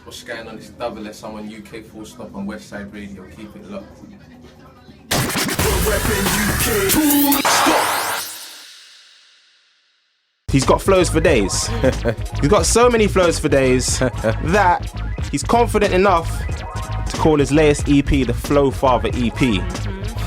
What's going on? It's Double S. I'm on UK Full Stop on Westside Radio. Keep it locked. He's got flows for days. He's got so many flows for days that he's confident enough to call his latest EP the Flow Farda EP.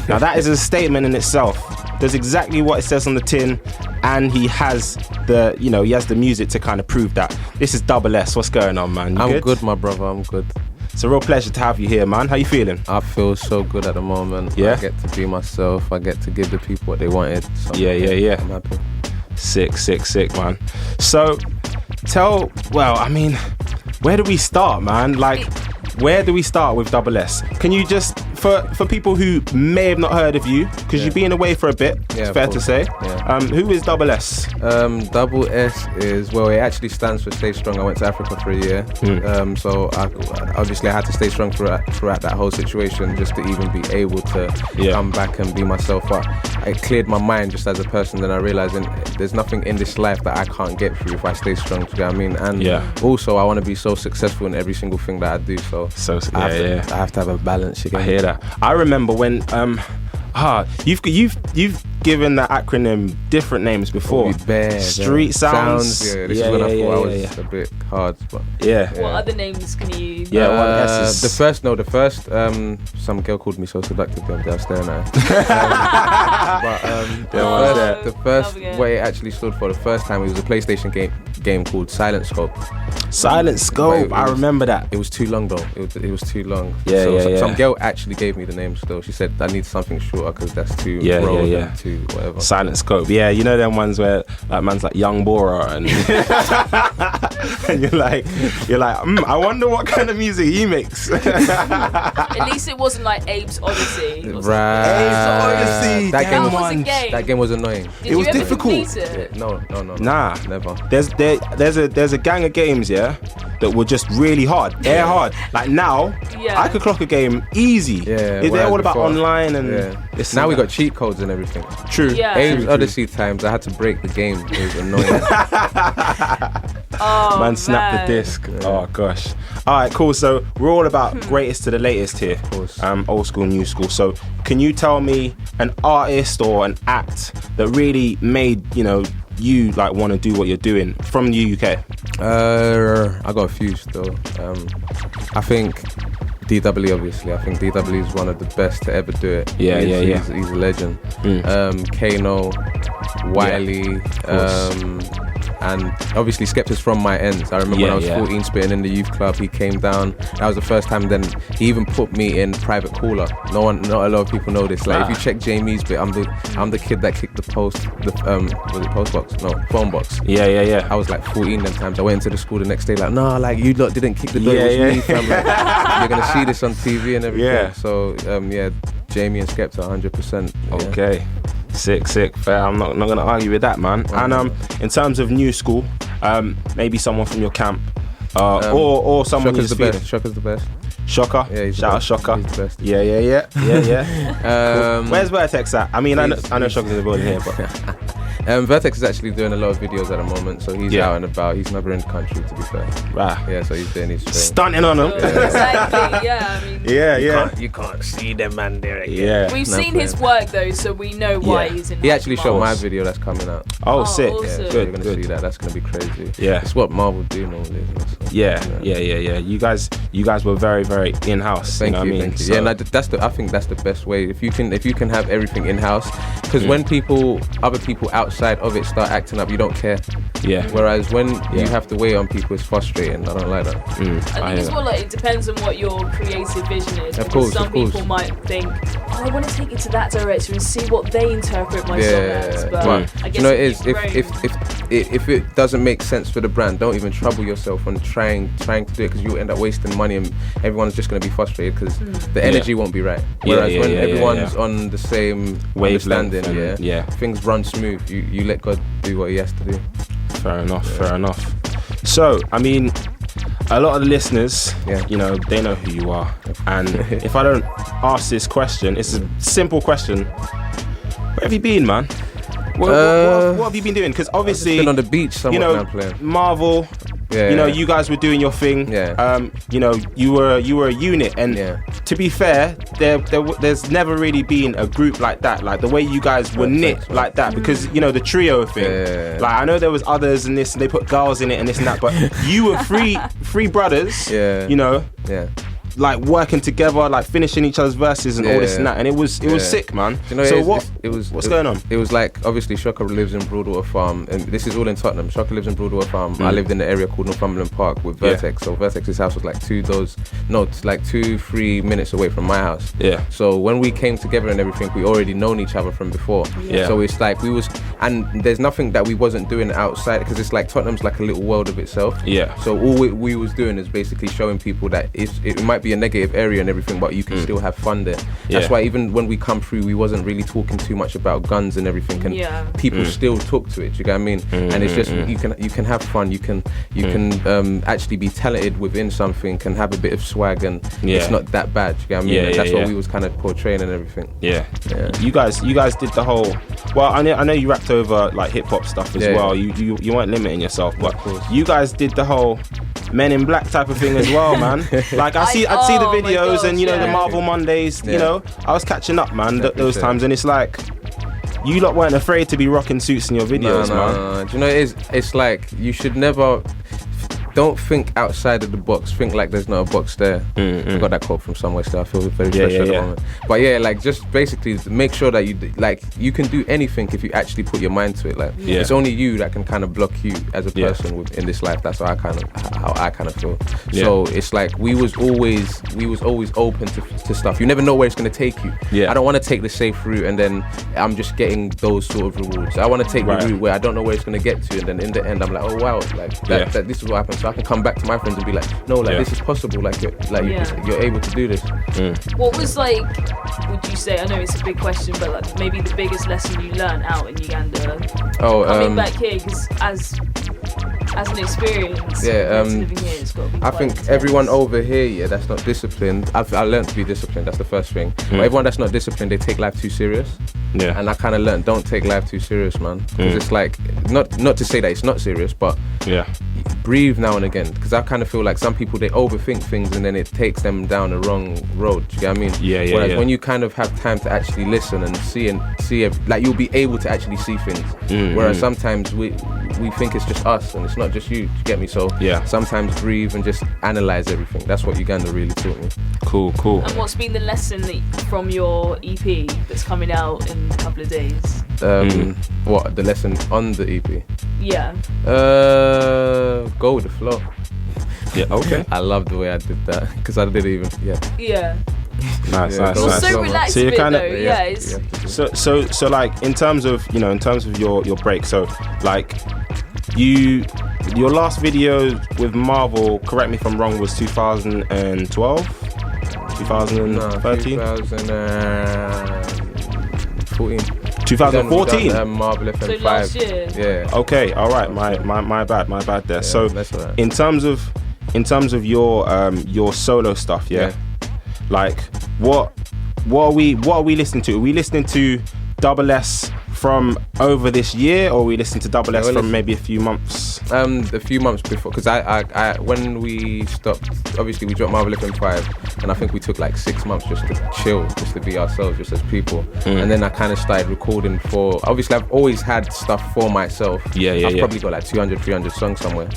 Now that is a statement in itself. Does exactly what it says on the tin, and he has the music to kind of prove that. This is Double S. What's going on, man? I'm good, my brother. I'm good. It's a real pleasure to have you here, man. How you feeling? I feel so good at the moment. Yeah? I get to be myself. I get to give the people what they wanted. So Yeah. I'm happy. Sick, man. So, where do we start, man? Like, where do we start with Double S? Can you just, for people who may have not heard of you, because you've been away for a bit, it's fair to say, who is Double S? Double S is, it actually stands for Stay Strong. I went to Africa for a year, so I had to stay strong throughout that whole situation, just to even be able to come back and be myself. But it cleared my mind just as a person. Then I realised there's nothing in this life that I can't get through if I stay strong. Do you know what I mean? And also, I want to be so successful in every single thing that I do. So I have to have a balance. I hear that. I remember when you've given that acronym different names before. Street Sounds. This is when I thought I was a bit hard. But What other names can you? The first. Some girl called me so seductive the other day. I was staring at her. The first, what it actually stood for, the first time, it was a PlayStation game called Silent Scope. Silent Scope. I remember that. It was too long though. It was too long. Some girl actually gave me the name still. She said I need something shorter because that's too broad, too whatever. Silent Scope. Yeah, you know them ones where man's like Young Bora and and you're like, I wonder what kind of music he makes. At least it wasn't like Abe's Odyssey. Right. Abe's Odyssey. That game was annoying. It was difficult. No. Nah, never. There's a gang of games, that were just really hard, air hard. Like now, I could clock a game easy. They're all about online and now we got cheat codes and everything. True. Yeah. Abe's Odyssey times, I had to break the game. It was annoying. Man snapped the disc. Oh gosh. All right, cool. So we're all about greatest to the latest here. Of course. Old school, new school. So can you tell me an artist or an act that really made you like want to do what you're doing from the UK? I got a few still. I think DW, obviously. I think DW is one of the best to ever do it. He's a legend. Kano, Wiley, and obviously Skepta's from my ends. I remember when I was 14 spitting in the youth club, he came down. That was the first time. Then he even put me in private caller. Not a lot of people know this. Like if you check Jamie's bit, I'm the kid that kicked the post. Was it post box? No, phone box. Yeah. I was like 14 them times. I went into the school the next day like, no, like you lot didn't kick the door. It was me, fam. Like, you're gonna see this on TV and everything. Yeah. So Jamie and Skepta 100%. Okay. Sick. Fair. I'm not gonna argue with that, man. And in terms of new school, maybe someone from your camp, or someone who's feeling. Shocker's the best. Shocker. Yeah, shout out Shocker. He's the best. Yeah. Where's Vertex at? I mean, I know Shocker's in the building here, but Vertex is actually doing a lot of videos at the moment, so he's out and about. He's never in the country, to be fair. Right. Yeah, so he's doing his thing. Stunting on him. Exactly. Yeah. I mean. You can't see them man there again. Yeah. We've seen his work though, so we know why he's in. He actually shot my video that's coming out. Oh, sick. Awesome. So you're gonna see that. That's gonna be crazy. Yeah. It's what Marvel do normally. So, Yeah. You guys were very, very in-house. Thank you. I mean? So, I think that's the best way. If you can have everything in-house, because when other people outside of it start acting up, you don't care. Yeah. Whereas when you have to wait on people, it's frustrating. I don't like that. I think as well, it depends on what your creative vision is. Of course. Some people might think, I want to take it to that direction and see what they interpret my song as. But I guess it is. If it doesn't make sense for the brand, don't even trouble yourself on trying to do it, because you'll end up wasting money and everyone's just going to be frustrated because the energy won't be right. Whereas when everyone's on the same wavelength, understanding, things run smooth. You let God do what he has to do. Fair enough. So, I mean, a lot of the listeners, they know who you are. And if I don't ask this question, it's a simple question. Where have you been, man? What have you been doing? Because obviously, I've been on the beach somewhere, playing. Marvell, you know, you guys were doing your thing. You know, you were a unit, and to be fair, there's never really been a group like that, like the way you guys were knit like that, because you know the trio thing. Like I know there was others and this, and they put girls in it and this and that, but you were three brothers. You know. Like working together, like finishing each other's verses and all this and that, and it was sick, man. You know, so what's going on? It was like, obviously Shaka lives in Broadwater Farm, and this is all in Tottenham. Shaka lives in Broadwater Farm. I lived in the area called Northumberland Park with Vertex. So Vertex's house was like 2-3 minutes away from my house. So when we came together and everything, we already known each other from before. So it's like and there's nothing that we wasn't doing outside, because it's like Tottenham's like a little world of itself. So all we was doing is basically showing people that it might be a negative area and everything, but you can still have fun there. That's why even when we come through, we wasn't really talking too much about guns and everything, and people still talk to it. Do you get what I mean? And it's just you can have fun. You can actually be talented within something, can have a bit of swag, and it's not that bad. Do you get what I mean? That's what we was kind of portraying and everything. You guys did the whole. Well, I know you rapped over like hip hop stuff as well. You weren't limiting yourself, but you guys did the whole Men in Black type of thing as well, man. Like I'd see the videos and you know the Marvel Mondays. You know, I was catching up, man, those times, and it's like you lot weren't afraid to be rocking suits in your videos, man. Do you know it's like you should never. Don't think outside of the box. Think like there's not a box there. I got that quote from somewhere, so I feel very special at the moment. But like just basically make sure that you can do anything if you actually put your mind to it. Like it's only you that can kind of block you as a person in this life. That's how I kind of feel. So it's like we was always open to stuff. You never know where it's gonna take you. I don't want to take the safe route and then I'm just getting those sort of rewards. I want to take the route where I don't know where it's gonna get to, and then in the end I'm like, oh wow, like that this is what happened. So I can come back to my friends and be like, no, like this is possible. Like you're able to do this. What was like? Would you say? I know it's a big question, but like maybe the biggest lesson you learned out in Uganda. Coming back here, because as an experience, living here, it's got to be I think intense. Everyone over here, that's not disciplined. I learned to be disciplined. That's the first thing. But everyone that's not disciplined, they take life too serious. And I kind of learned, don't take life too serious, man. Because it's like not to say that it's not serious, but breathe now and again. Because I kind of feel like some people, they overthink things and then it takes them down the wrong road. Do you get what I mean? Whereas when you kind of have time to actually listen and see like you'll be able to actually see things. Whereas sometimes we think it's just us and it's not just you. Do you get me? So sometimes breathe and just analyze everything. That's what Uganda really taught me. Cool. And what's been the lesson from your EP that's coming out in a couple of days? What, the lesson on the EP? Go with the flow. Okay. I love the way I did that because I didn't even. Nice. It was so relaxed. So you're kind of So like in terms of your break. So like your last video with Marvel, correct me if I'm wrong, was 2012, 2013, 2014. 2014. Marvel FM5. So last year. Okay. All right. My bad there. So that's all right. in terms of your solo stuff, like what are we listening to? Are we listening to Double S from over this year, or are we listening to Double S from maybe a few months? A few months before, because I when we stopped, obviously we dropped Marvel FM5, and I think we took like 6 months just to chill, just to be ourselves, just as people. And then I kind of started recording for. Obviously, I've always had stuff for myself. I've probably got like 200, 300 songs somewhere.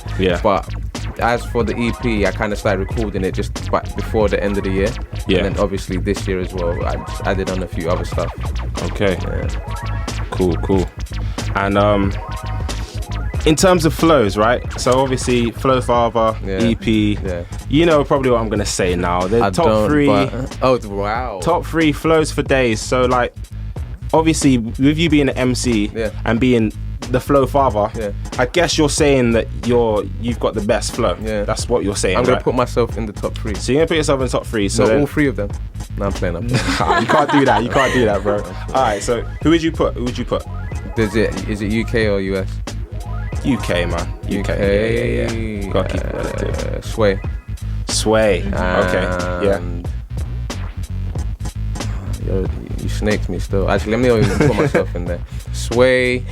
But as for the EP, I kind of started recording it just before the end of the year. And then obviously this year as well, I just added on a few other stuff. Okay. Cool. And in terms of flows, right? So obviously Flow Farda, EP. You know probably what I'm gonna say now. The top three. Top 3 flows for days. So like, obviously with you being an MC and being the Flow Farda, I guess you're saying that you've got the best flow. That's what you're saying. I'm gonna put myself in the top 3. So you're gonna put yourself in the top 3. So all 3 of them. No, I'm playing. You can't do that. You can't do that, bro. All right. So who would you put? Is it UK or US? UK, man. UK. Yeah. Gotta keep it relative. Sway. Okay. You snaked me still. Actually, let me not even put myself in there. Sway,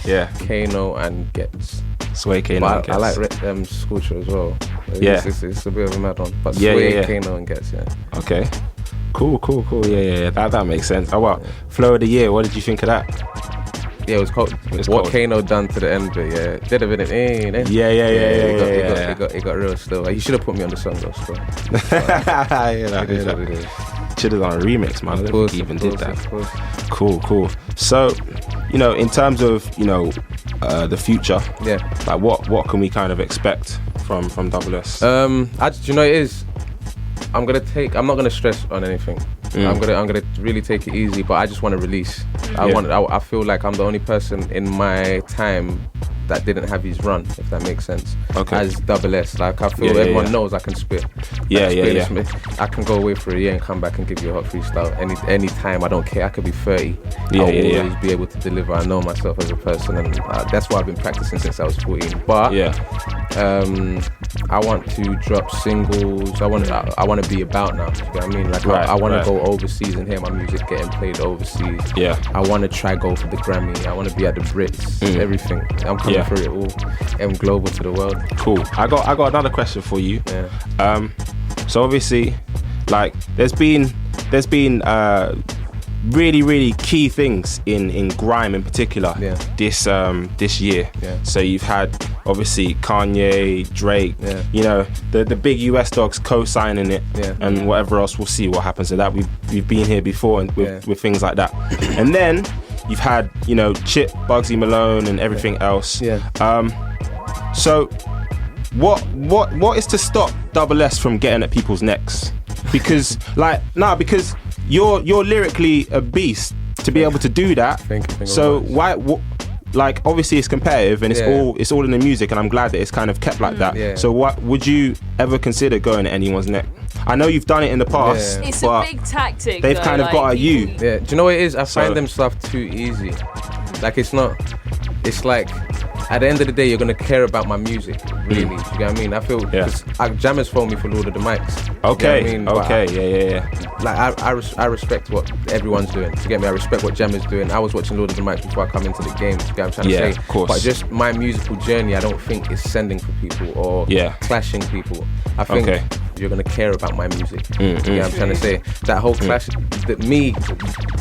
Kano, and Gets. Sway, Kano, but I like Scorcher as well. It's a bit of a mad one. But Sway, Kano, and Gets, Okay. Cool. Yeah. That makes sense. Oh wow. Flow of the year. What did you think of that? Yeah, it was cold. What Kano done to the end of it, Did a bit of It got real still. He should have put me on the song though. Still. Should have done a remix, man. I don't think he even did that. Cool. So, in terms of the future, like what can we kind of expect from Double S? It is. I'm not gonna stress on anything. I'm gonna really take it easy, but I just want to release. I feel like I'm the only person in my time that didn't have his run, if that makes sense. Okay. As Double S, like I feel everyone knows I can spit. I can go away for a year and come back and give you a hot freestyle any time. I don't care. I could be 30. I'll always be able to deliver. I know myself as a person, and that's why I've been practicing since I was 14. But I want to drop singles. I want to be about now. You know what I mean? Like I want to go overseas and hear my music getting played overseas. Yeah. I want to try go for the Grammy. I want to be at the Brits. Everything. I'm coming for it all. I'm global to the world. Cool. I got another question for you. Yeah. So obviously, like there's been really, really key things in grime in particular this year. Yeah. So you've had obviously Kanye, Drake, the big US dogs co-signing it, and whatever else. We'll see what happens to that. We've been here before and with things like that. And then you've had Chip, Bugsy Malone, and everything else. Yeah. So what is to stop Double S from getting at people's necks? Because because you're lyrically a beast to be able to do that. So why? Like obviously it's competitive and it's all in the music, and I'm glad that it's kind of kept like that. Yeah. So what would you ever consider going at anyone's neck? I know you've done it in the past. It's a big tactic. They've kind of got at you. Yeah. Do you know what it is? I find them stuff too easy. Like it's not. It's like at the end of the day, you're gonna care about my music, really. You get what I mean? I feel Jammers phoned me for Lord of the Mics. Okay. You know what I mean? Like I respect what everyone's doing. You get me? I respect what Jammers doing. I was watching Lord of the Mics before I come into the game. You get what I'm trying to say? Of course. But just my musical journey, I don't think is sending for people or clashing people. I think you're gonna care about my music. You know what I'm trying to say? That whole clash,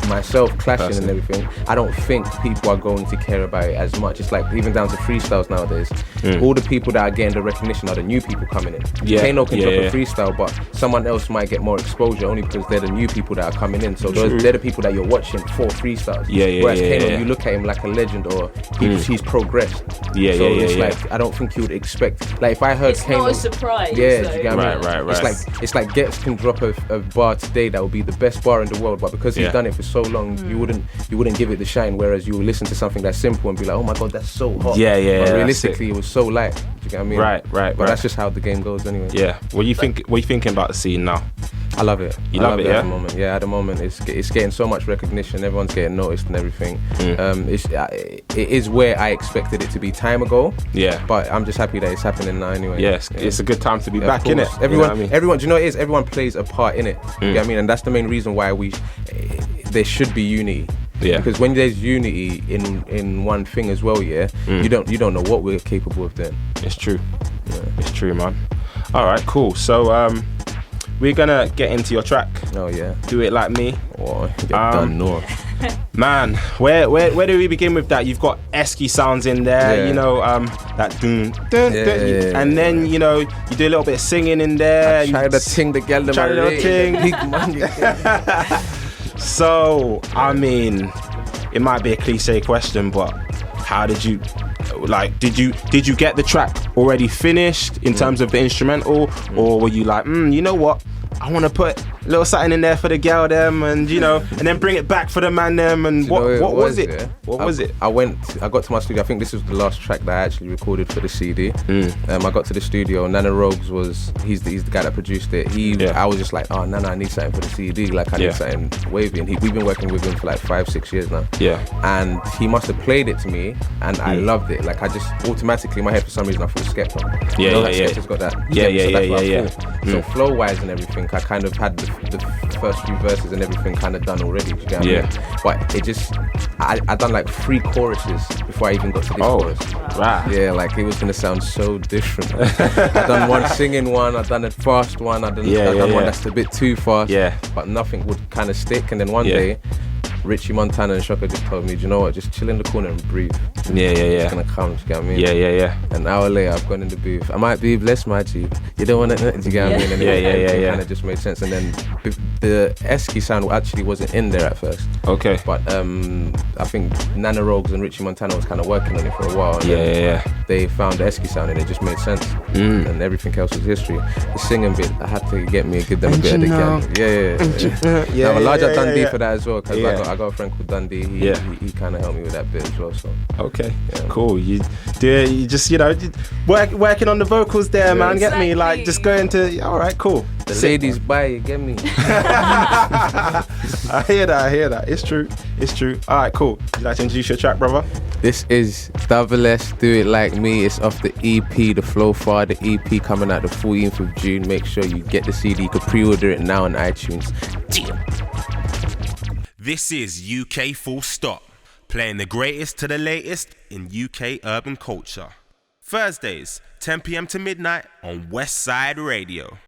myself clashing and everything. I don't think people are going to care about it as much. It's like even down to freestyles nowadays. All the people that are getting the recognition are the new people coming in. Kano can drop a freestyle, but someone else might get more exposure only because they're the new people that are coming in. So they're the people that you're watching for freestyles. Whereas Kano, you look at him like a legend, or he's progressed. It's like I don't think you would expect. Like if I heard Kano, it's not a surprise. Right. It's like Gets can drop a bar today that will be the best bar in the world, but because he's done it for so long, you wouldn't give it the shine. Whereas you will listen to something that's simple and be like, oh my god, that's so hot. But realistically, it was so light. Do you get what I mean? Right. But that's just how the game goes, anyway. Yeah. What are you thinking about the scene now? I love it. You love it, at the moment. Yeah, at the moment it's getting so much recognition. Everyone's getting noticed and everything. It is where I expected it to be time ago. Yeah. But I'm just happy that it's happening now anyway. Yes, it's a good time to be back, innit? Everyone, do you know what it is? Everyone plays a part in it. You know what I mean? And that's the main reason why there should be unity. Yeah. Because when there's unity in one thing as well, you don't know what we're capable of doing. It's true. Yeah. It's true, man. All right, cool. So we're gonna get into your track. Oh yeah. Do It Like Me. Oh, get done north. Man, where do we begin with that? You've got Esky sounds in there, that dun, and then you do a little bit of singing in there. I try to ting together. Try to ting. So, I mean, it might be a cliche question, but how did you did you get the track already finished in terms of the instrumental, or were you like, you know what, I want to put a little something in there for the girl them, and and then bring it back for the man them, and what was it? Yeah? What was it? I got to my studio. I think this was the last track that I actually recorded for the CD. I got to the studio. Nana Rogues he's the guy that produced it. I was just like, oh Nana, I need something for the CD. Like I need something wavy. And we've been working with him for like 5-6 years now. Yeah. And he must have played it to me, and I loved it. Like I just automatically in my head for some reason I thought Skepta. Skepta's got that. Yeah. So flow wise and everything, I kind of had the first few verses and everything kind of done already. Do you get what I mean? But it just, I done like 3 choruses before I even got to this chorus. Wow. Yeah, like it was gonna sound so different. I done one singing one, I done a fast one, I done one that's a bit too fast. Yeah. But nothing would kind of stick. And then one day, Richie Montana and Shaka just told me, do you know what? Just chill in the corner and breathe. It's gonna come. Do you get what I mean? Yeah. An hour later, I've gone in the booth. I might be blessed, my G. You don't want to. Do you get what I mean? And it kind of just made sense. And then the Esky sound actually wasn't in there at first. Okay. But I think Nana Rogues and Richie Montana was kind of working on it for a while. And they found the Esky sound and it just made sense. And everything else was history. The singing bit, I had to give them a bit of the gang. Now, Elijah Dundee for that as well, because I got a friend called Dundee. He kind of helped me with that bit as well. So cool. You just working on the vocals there, man. Get me, like, just going to. All right, cool. The ladies buy it, get me. I hear that. It's true. All right, cool. Would you like to introduce your track, brother? This is Double S, Do It Like Me. It's off the EP, the Flow Farda EP, coming out the 14th of June. Make sure you get the CD. You can pre-order it now on iTunes. Damn. This is UK Full Stop, playing the greatest to the latest in UK urban culture. Thursdays, 10 p.m. to midnight on West Side Radio.